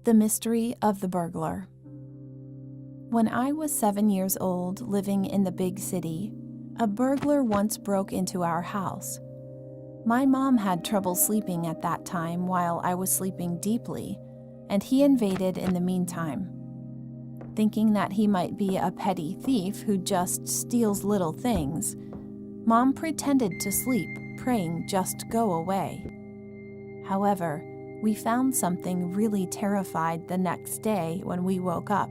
The Mystery of the Burglar. When I was 7 years old, living in the big city, a burglar once broke into our house. My mom had trouble sleeping at that time while I was sleeping deeply, and he invaded in the meantime. Thinking that he might be a petty thief who just steals little things, Mom pretended to sleep, praying just go away. However, we found something really terrified the next day when we woke up.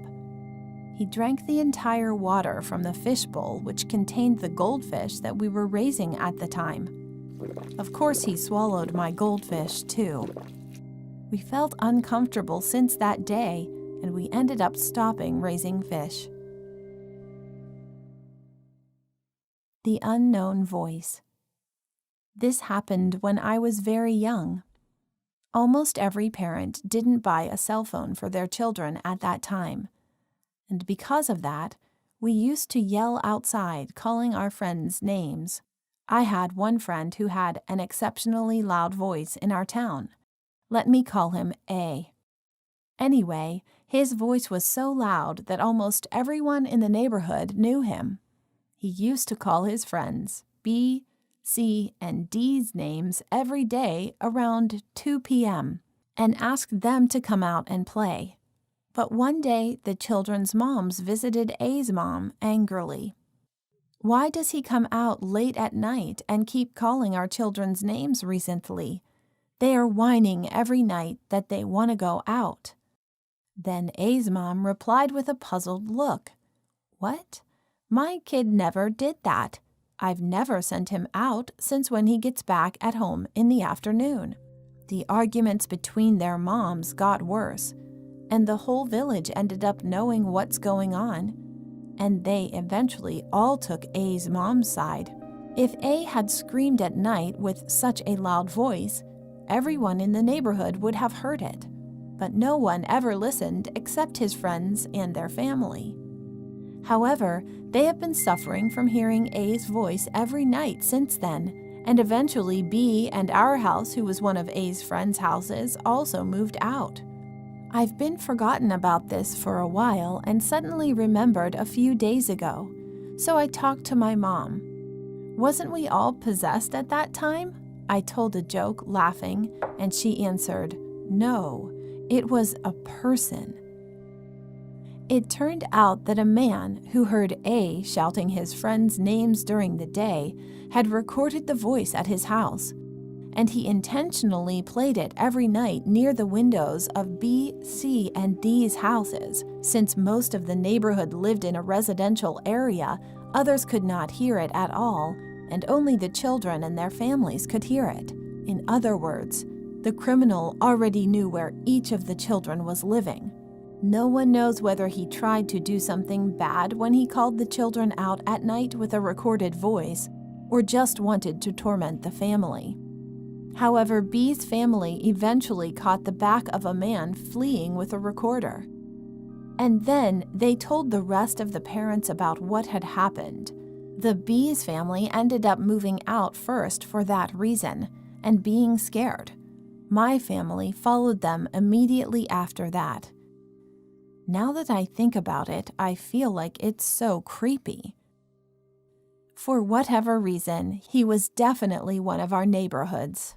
He drank the entire water from the fishbowl which contained the goldfish that we were raising at the time. Of course, he swallowed my goldfish too. We felt uncomfortable since that day, and we ended up stopping raising fish. The Unknown Voice. This happened when I was very young. Almost every parent didn't buy a cell phone for their children at that time. And because of that, we used to yell outside, calling our friends names. I had one friend who had an exceptionally loud voice in our town. Let me call him A. Anyway, his voice was so loud that almost everyone in the neighborhood knew him. He used to call his friends B, C, and D's names every day around 2 p.m. and asked them to come out and play. But one day, the children's moms visited A's mom angrily. "Why does he come out late at night and keep calling our children's names recently? They are whining every night that they want to go out." Then A's mom replied with a puzzled look. "What? My kid never did that. I've never sent him out since when he gets back at home in the afternoon." The arguments between their moms got worse, and the whole village ended up knowing what's going on, and they eventually all took A's mom's side. If A had screamed at night with such a loud voice, everyone in the neighborhood would have heard it, but no one ever listened except his friends and their family. However, they have been suffering from hearing A's voice every night since then, and eventually B and our house, who was one of A's friends' houses, also moved out. I've been forgotten about this for a while and suddenly remembered a few days ago, so I talked to my mom. "Wasn't we all possessed at that time?" I told a joke, laughing, and she answered, "No, it was a person." It turned out that a man who heard A shouting his friends' names during the day had recorded the voice at his house, and he intentionally played it every night near the windows of B, C, and D's houses. Since most of the neighborhood lived in a residential area, others could not hear it at all, and only the children and their families could hear it. In other words, the criminal already knew where each of the children was living. No one knows whether he tried to do something bad when he called the children out at night with a recorded voice, or just wanted to torment the family. However, B's family eventually caught the back of a man fleeing with a recorder. And then they told the rest of the parents about what had happened. The B's family ended up moving out first for that reason, and being scared. My family followed them immediately after that. Now that I think about it, I feel like it's so creepy. For whatever reason, he was definitely one of our neighborhoods.